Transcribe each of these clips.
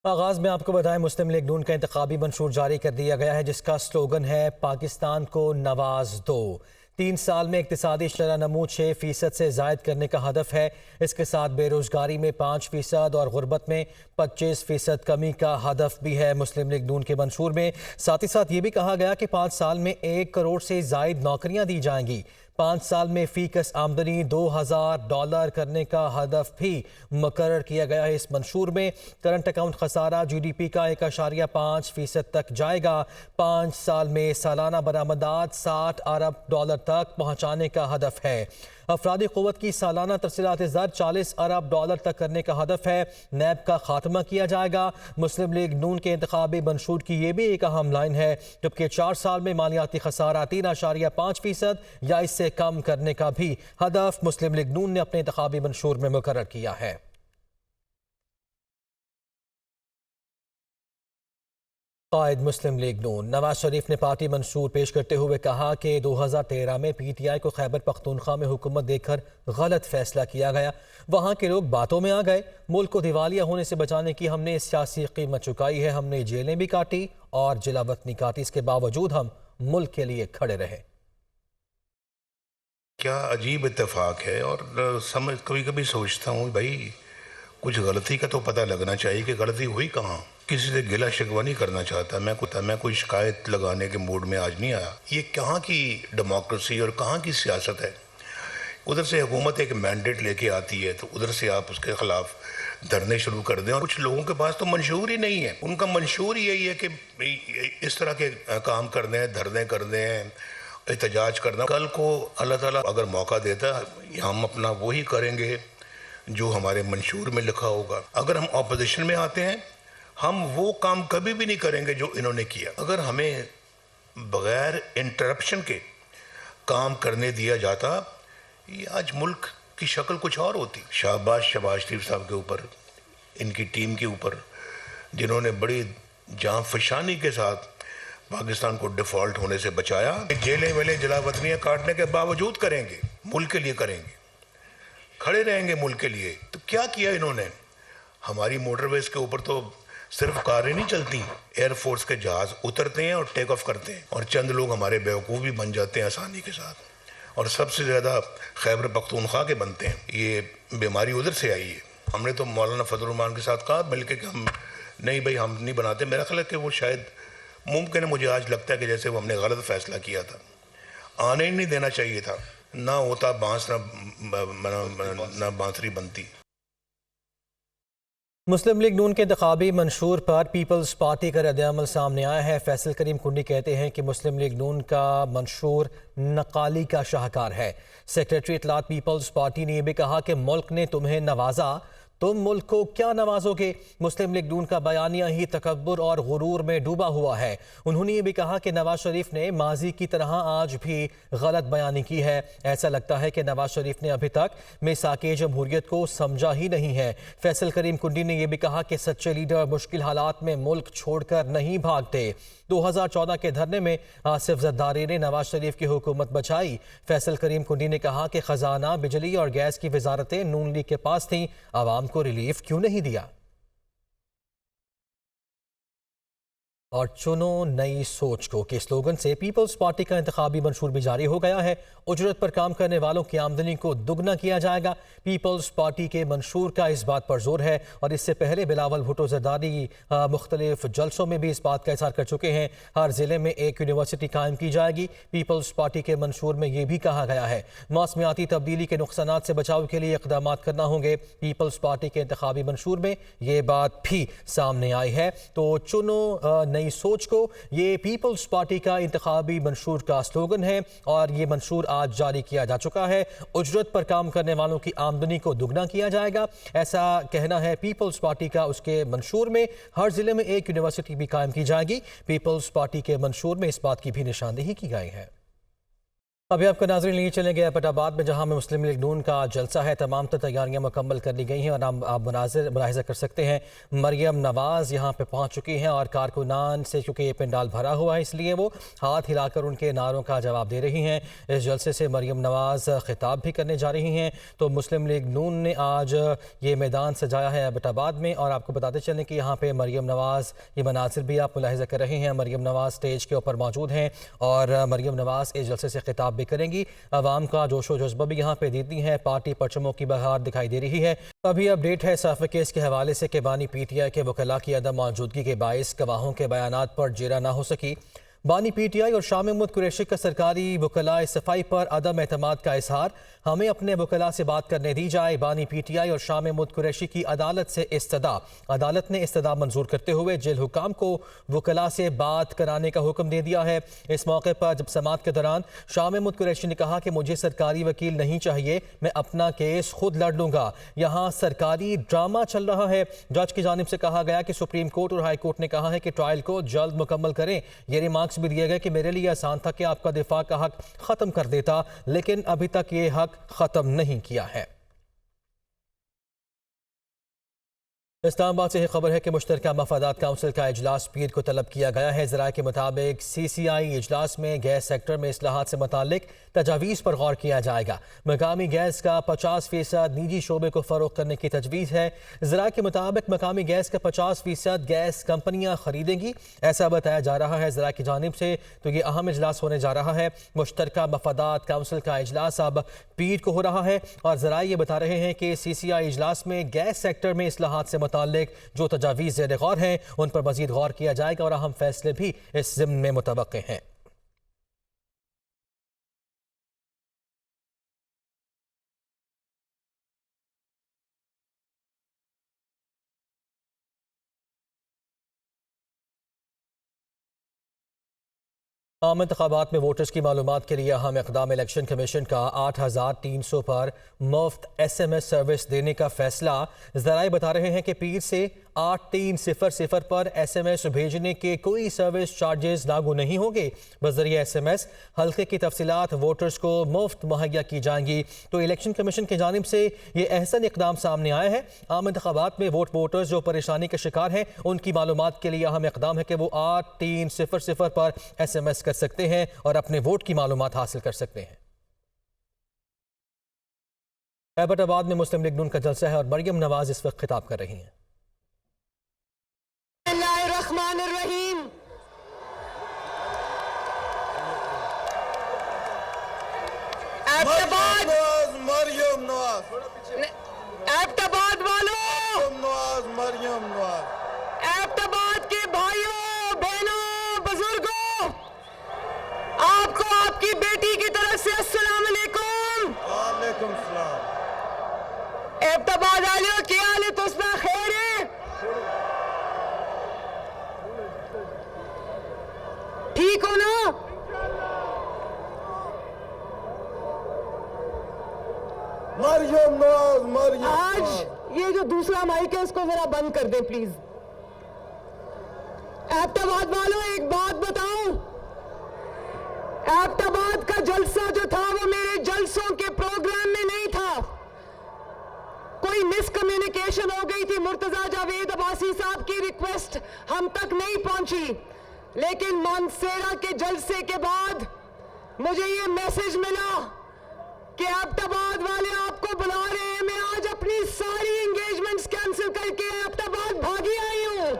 आगाज में आपको बताएं, मुस्लिम लीग नून का इंतखाबी मंशूर जारी कर दिया गया है, जिसका स्लोगन है पाकिस्तान को नवाज दो। 3 साल में इक्तिसादी शरह नमू 6% से जायद करने का हदफ है। इसके साथ बेरोजगारी में 5% और गुर्बत में 25% कमी का हदफ भी है मुस्लिम लीग नून के मंशूर में। साथ ही साथ ये भी कहा गया कि 5 साल में 1 करोड़ से जायद नौकरियां दी जाएंगी। 5 साल में फीकस आमदनी $2000 करने का हदफ भी मुकर्रर किया गया है। इस मंशूर में करंट अकाउंट खसारा GDP का 1.5% तक जाएगा। 5 साल में सालाना बरामदात $60 अरब तक पहुंचाने का हदफ है। अफरादी क़ुव्वत की सालाना तरसीलात ज़र $40 अरब तक करने का हदफ है। नैब का खात्मा किया जाएगा। मुस्लिम लीग नून के इंतखाबी मंशूर की ये भी एक अहम लाइन है, जबकि 4 साल में मालियाती खसारा 3.5% या इससे कम करने का भी हदफ मुस्लिम लीग नून ने अपने इंतखाबी मंशूर में मुकर्रर किया है। कायद मुस्लिम लीग नून नवाज शरीफ ने पार्टी मंशूर पेश करते हुए कहा कि 2013 में PTI को खैबर पख्तूनख्वा में हुकूमत देकर गलत फैसला किया गया। वहाँ के लोग बातों में आ गए। मुल्क को दिवालिया होने से बचाने की हमने सियासी कीमत चुकाई है। हमने जेलें भी काटी और जिलावतनी काटी, इसके बावजूद हम मुल्क के लिए खड़े रहे। क्या अजीब इत्तेफाक है। और समझ कभी कभी सोचता हूँ भाई, कुछ गलती का तो पता लगना चाहिए कि गलती हुई कहाँ। किसी से गिला शिकवा नहीं करना चाहता मैं कोई शिकायत लगाने के मूड में आज नहीं आया। ये कहाँ की डेमोक्रेसी और कहाँ की सियासत है। उधर से हुकूमत एक मैंडेट लेके आती है तो उधर से आप उसके खिलाफ धरने शुरू कर दें। और कुछ लोगों के पास तो मंशूर ही नहीं है। उनका मंशूर यही है कि इस तरह के काम कर दें, धरने कर दें, एहतजाज करना। कल को अल्लाह ताला अगर मौका देता हम अपना वही करेंगे जो हमारे मंशूर में लिखा होगा। अगर हम ऑपोजिशन में आते हैं हम वो काम कभी भी नहीं करेंगे जो इन्होंने किया। अगर हमें बगैर इंटरप्शन के काम करने दिया जाता, ये आज मुल्क की शक्ल कुछ और होती। शहबाज शरीफ साहब के ऊपर, इनकी टीम के ऊपर, जिन्होंने बड़ी जान फशानी के साथ पाकिस्तान को डिफॉल्ट होने से बचाया। जेलें वेलें जलावतनियाँ काटने के बावजूद करेंगे, मुल्क के लिए करेंगे, खड़े रहेंगे मुल्क के लिए। तो क्या किया इन्होंने। हमारी मोटरवेज के ऊपर तो सिर्फ कारें नहीं चलती, एयरफोर्स के जहाज उतरते हैं और टेक ऑफ करते हैं, और चंद लोग हमारे बेवकूफ़ भी बन जाते हैं आसानी के साथ, और सबसे ज़्यादा खैबर पख्तूनख्वा के बनते हैं। ये बीमारी उधर से आई है। हमने तो मौलाना फजल रहमान के साथ कहा मिल के कि हम नहीं भाई, हम नहीं बनाते। मेरा ख्याल है कि वो शायद मुमकिन है, मुझे आज लगता है कि जैसे वो हमने गलत फैसला किया था, आने ही नहीं देना चाहिए था। ना होता बांस ना बांसुरी बनती। मुस्लिम लीग नून के इंतखाबी मंशूर पर पीपल्स पार्टी का रद्द-ए-अमल सामने आया है। फैसल करीम कुंडी कहते हैं कि मुस्लिम लीग नून का मंशूर नकाली का शाहकार है। सेक्रेटरी इत्तलात पीपल्स पार्टी ने यह भी कहा कि मुल्क ने तुम्हें नवाजा, तुम मुल्क को क्या नवाजोगे। मुस्लिम लीग नून का बयानिया ही तकब्बुर और गुरूर में डूबा हुआ है। उन्होंने ये भी कहा कि नवाज शरीफ ने माजी की तरह आज भी गलत बयानी की है। ऐसा लगता है कि नवाज शरीफ ने अभी तक मिसाके जमहूरियत को समझा ही नहीं है। फैसल करीम कुंडी ने यह भी कहा कि सच्चे लीडर मुश्किल हालात में मुल्क छोड़कर नहीं भागते। 2014 के धरने में आसिफ जरदारी ने नवाज शरीफ की हुकूमत बचाई। फैसल करीम कुंडी ने कहा कि खजाना, बिजली और गैस की वजारतें नून लीग के पास थीं, आवाम को रिलीफ क्यों नहीं दिया। और चुनो नई सोच को के स्लोगन से पीपल्स पार्टी का इंतखाबी मंशूर भी जारी हो गया है। उजरत पर काम करने वालों की आमदनी को दुगना किया जाएगा। पीपल्स पार्टी के मंशूर का इस बात पर जोर है, और इससे पहले बिलावल भुट्टो जरदारी मुख्तलिफ जलसों में भी इस बात का इज़हार कर चुके हैं। हर जिले में एक यूनिवर्सिटी कायम की जाएगी। पीपल्स पार्टी के मंशूर में यह भी कहा गया है मौसमियाती तब्दीली के नुकसानात से बचाव के लिए इक़दाम करना होंगे। पीपल्स पार्टी के इंतखाबी मंशूर में ये बात भी सामने आई है। तो चुनो नई सोच को, ये पीपल्स पार्टी का इंतखाबी मंशूर का स्लोगन है, और ये मंशूर आज जारी किया जा चुका है। उजरत पर काम करने वालों की आमदनी को दुगना किया जाएगा, ऐसा कहना है पीपल्स पार्टी का। उसके मंशूर में हर जिले में एक यूनिवर्सिटी भी कायम की जाएगी। पीपल्स पार्टी के मंशूर में इस बात की भी निशानदेही की गई है। अभी आपका नाज़रीन लिए चलेंगे एबटाबाद में, जहां में मुस्लिम लीग नून का जलसा है। तमाम तैयारियां मुकम्मल कर ली गई हैं और आप मुलाहिज़ा कर सकते हैं मरियम नवाज़ यहां पे पहुंच चुकी हैं और कारकुनान से चूँकि ये पंडाल भरा हुआ है इसलिए वो हाथ हिलाकर उनके नारों का जवाब दे रही हैं। इस जलसे से मरियम नवाज़ खिताब भी करने जा रही हैं। तो मुस्लिम लीग नून ने आज ये मैदान सजाया है एबटाबाद में और आपको बताते चलें कि यहाँ पर मरियम नवाज़ ये मनासिर भी आप मुलाहिज़ा कर रहे हैं। मरियम नवाज़ स्टेज के ऊपर मौजूद हैं और मरियम नवाज़ इस जलसे से खिताब भी करेंगी। अवाम का जोशो जज्बा भी यहाँ पे देती हैं। पार्टी परचमों की बहार दिखाई दे रही है। अभी अपडेट है साफे केस के हवाले से कि बानी पीटीआई के वकला की अदम मौजूदगी के बायस गवाहों के बयानात पर जेरा ना हो सकी। बानी पीटीआई और शाह महमूद कुरैशी का सरकारी वकला सफाई पर अदम एतमाद का इजहार। हमें अपने वकला से बात करने दी जाए। बानी पीटीआई और शाह महमूद कुरैशी की अदालत से इस्तदा। अदालत ने इस्तदा मंजूर करते हुए जेल हुकाम को वकला से बात कराने का हुक्म दे दिया है। इस मौके पर जब समाअत के दौरान शाह महमूद कुरैशी ने कहा कि मुझे सरकारी वकील नहीं चाहिए, मैं अपना केस खुद लड़ लूंगा। यहाँ सरकारी ड्रामा चल रहा है। जज की जानिब से कहा गया कि सुप्रीम कोर्ट और हाई कोर्ट ने कहा है कि ट्रायल को जल्द मुकम्मल करें। ये रिमार्क्स भी दिए गए कि मेरे लिए आसान था कि आपका दिफा का हक खत्म कर देता, लेकिन अभी तक ये हक खत्म नहीं किया है। इस्लामाबाद से ही खबर है कि मुश्तरका मफादात काउंसिल का इजलास पीर को तलब किया गया है। ज़राए के मुताबिक CCI इजलास में गैस सेक्टर में इस्लाहात से मुतालिक तजावीज़ पर गौर किया जाएगा। मकामी गैस का 50% निजी शोबे को फ़रोग़ करने की तजवीज़ है। ज़राए के मुताबिक मकामी गैस का 50% गैस कंपनियाँ खरीदेंगी, ऐसा बताया जा रहा है ज़राए की जानिब से। तो ये अहम इजलास होने जा रहा है। मुश्तरका मफादात काउंसिल का इजलास अब पीर को हो रहा है और ज़राए ये बता रहे हैं कि CCI इजलास में गैस सेक्टर में इस्लाहात से मुताल्लिक जो तजावीज़ ज़ेर गौर हैं उन पर मज़ीद गौर किया जाएगा और अहम फैसले भी इस ज़िम्न में मुतवक्के हैं। आम इंतखाबात में वोटर्स की मालूमात के लिए अहम इक़दाम इलेक्शन कमीशन का 8300 पर मुफ्त SMS सर्विस देने का फैसला। ज़राए बता रहे हैं कि पीर से 8300 पर SMS भेजने के कोई सर्विस चार्जेस लागू नहीं होंगे। बज़रिए SMS हल्के की तफसीलात वोटर्स को मुफ्त मुहैया की जाएंगी। तो इलेक्शन कमीशन की जानिब से ये अहसन इक़दाम सामने आया है। आम इंतखाबात में वोटर्स जो परेशानी के शिकार हैं उनकी मालूमात के लिए अहम इक़दाम है कि वो 8300 पर SMS कर सकते हैं और अपने वोट की मालूमात हासिल कर सकते हैं। एबटाबाद में मुस्लिम लीग नून का जलसा है और मरियम नवाज इस वक्त खिताब कर रही हैं। मरियम नवाज, एबटाबाद वालों, मरियम नवाज, एबटाबाद के भाइयों बहनों बुजुर्गों, आपको आपकी बेटी की तरफ से अस्सलाम वालेकुम। वालेकुम सलाम। एबटाबाद वालों क्या हाल है? तो खैर है? ठीक हो ना? मरियम नवाज, मरियम। आज ये जो दूसरा माइक है इसको जरा बंद कर दें प्लीज। एबटाबाद वालों एक बात बताऊं, एबटाबाद का जलसा जो था वो मेरे जलसों के प्रोग्राम में नहीं था। कोई मिसकम्युनिकेशन हो गई थी। मुर्तजा जावेद अब्बासी साहब की रिक्वेस्ट हम तक नहीं पहुंची, लेकिन मानसेरा के जलसे के बाद मुझे ये मैसेज मिला कि एबटाबाद वाले आपको बुला रहे हैं। मैं आज अपनी सारी एंगेजमेंट्स कैंसिल करके एबटाबाद भागी आई हूं।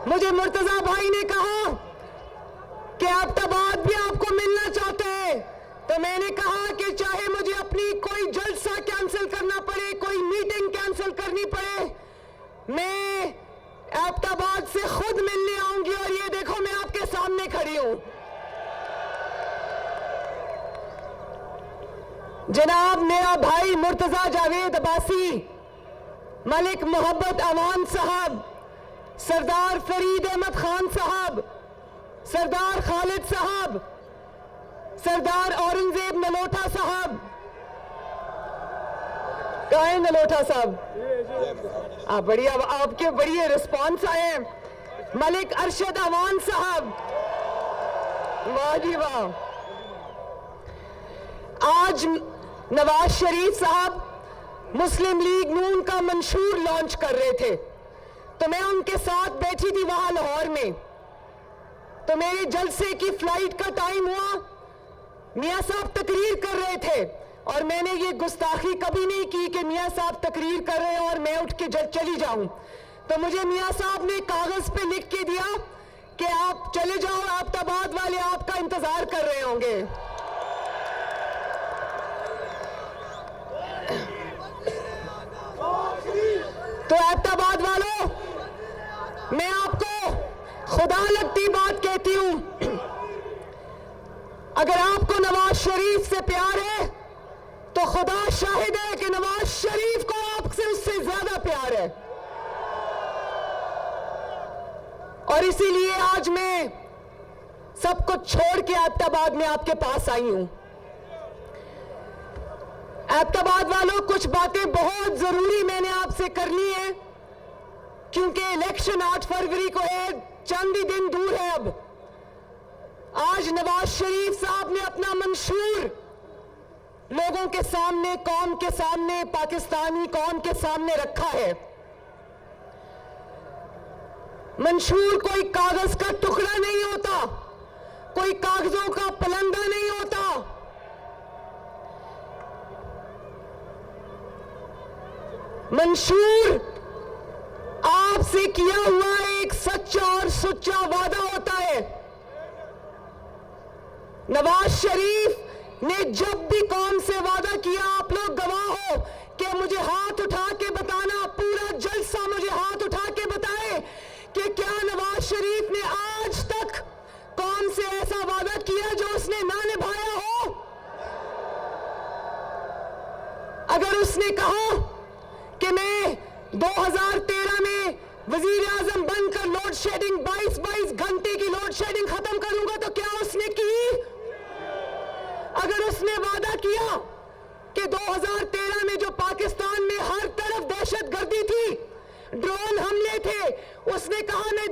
मुझे मुर्तजा भाई ने कहा कि एबटाबाद भी आपको मिलना चाहते हैं, तो मैंने कहा कि चाहे मुझे अपनी कोई जलसा कैंसिल करना पड़े, कोई मीटिंग कैंसिल करनी पड़े, मैं एबटाबाद से खुद मिलने आऊंगी। और ये देखो मैं आपके सामने खड़ी हूं। जनाब मेरा भाई मुर्तजा जावेद अब्बासी, मलिक मोहब्बत अमान साहब, सरदार फरीद अहमद खान साहब, सरदार खालिद साहब, सरदार औरंगजेब नलोटा साहब, कहाँ है नलोटा साहब? बढ़िया, आपके बढ़िया रिस्पॉन्स आए हैं। मलिक अरशद अमान साहब, वाह जी वाह। आज नवाज शरीफ साहब मुस्लिम लीग नून का मंशूर लॉन्च कर रहे थे, तो मैं उनके साथ बैठी थी वहां लाहौर में। तो मेरे जलसे की फ्लाइट का टाइम हुआ, मियां साहब तकरीर कर रहे थे और मैंने ये गुस्ताखी कभी नहीं की कि मियां साहब तकरीर कर रहे हैं और मैं उठ के चली जाऊं। तो मुझे मियां साहब ने कागज पे लिख के दिया कि आप चले जाओ, एबटाबाद वाले आपका इंतजार कर रहे होंगे। तो एबटाबाद वालों, मैं आपको खुदा लगती बात कहती हूं, अगर आपको नवाज शरीफ से प्यार है तो खुदा शाहिद है कि नवाज शरीफ को आपसे उससे ज्यादा प्यार है। और इसीलिए आज मैं सब कुछ छोड़ के एबटाबाद में आपके पास आई हूं। एबटाबाद वालों, कुछ बातें बहुत जरूरी मैंने आपसे करनी है, क्योंकि इलेक्शन 8 फरवरी को है, चंद ही दिन दूर है। अब आज नवाज शरीफ साहब ने अपना मंशूर लोगों के सामने, कौम के सामने, पाकिस्तानी कौम के सामने रखा है। मंशूर कोई कागज का टुकड़ा नहीं होता, कोई कागजों का पलंदा नहीं होता। मंशूर आपसे किया हुआ एक सच्चा और सुच्चा वादा होता है। नवाज शरीफ ने जब भी कौम से वादा किया, आप लोग गवाह हो, कि मुझे हाथ उठा के बताना, पूरा जलसा मुझे हाथ उठा के बताए कि क्या नवाज शरीफ ने आज तक कौम से ऐसा वादा किया जो उसने ना निभाया हो। अगर उसने कहा कि मैं 2013 में वजीर आजम बनकर लोड शेडिंग 22 घंटे की लोड शेडिंग खत्म करूंगा, तो क्या उसने की? अगर उसने वादा किया कि 2013 में जो पाकिस्तान में हर तरफ दहशतगर्दी थी, ड्रोन हमले थे, उसने कहा मैं